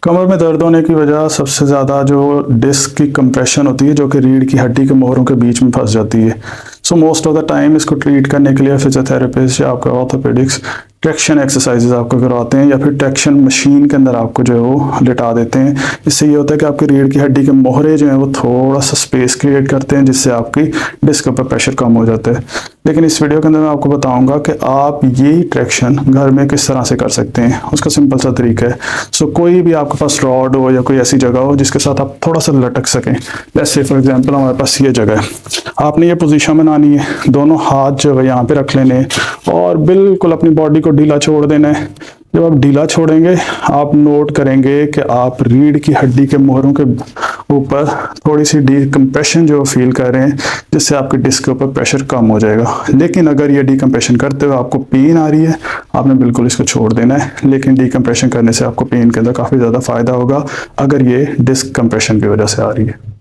कमर में दर्द होने की वजह सबसे ज़्यादा जो डिस्क की कंप्रेशन होती है, जो कि रीढ़ की हड्डी के मोहरों के बीच में फंस जाती है। So most of the time इसको ट्रीट करने के लिए फिजियोथेरेपिस्ट या आपका ऑर्थोपेडिक्स ट्रैक्शन एक्सरसाइजेज आपको करवाते हैं, या फिर ट्रैक्शन मशीन के अंदर आपको जो है वो लिटा देते हैं। इससे ये होता है कि आपकी रीढ़ की हड्डी के मोहरे जो हैं वो थोड़ा सा स्पेस क्रिएट करते हैं, जिससे आपकी डिस्क पर प्रेशर कम हो जाता है। लेकिन इस वीडियो के अंदर मैं आपको बताऊंगा कि आप ये ट्रैक्शन घर में किस तरह से कर सकते हैं। उसका सिंपल सा तरीका है। सो कोई भी आपके पास रॉड हो या कोई ऐसी जगह हो जिसके साथ आप थोड़ा सा लटक सकें। जैसे फॉर एग्जांपल हमारे पास ये जगह है, आपने ये पोजीशन बनानी है, दोनों हाथ जो है यहाँ पे रख लेने हैं और बिल्कुल अपनी बॉडी को ढीला छोड़ देना है। जब आप ढीला छोड़ेंगे, आप नोट करेंगे कि आप रीढ़ की हड्डी के मोहरों के ऊपर थोड़ी सी डीकम्प्रेशन जो फील कर रहे हैं, जिससे आपके डिस्क के ऊपर प्रेशर कम हो जाएगा। लेकिन अगर ये डीकम्प्रेशन करते हुए आपको पेन आ रही है, आपने बिल्कुल इसको छोड़ देना है। लेकिन डीकम्प्रेशन करने से आपको पेन के अंदर काफ़ी ज़्यादा फायदा होगा, अगर ये डिस्क कंप्रेशन की वजह से आ रही है।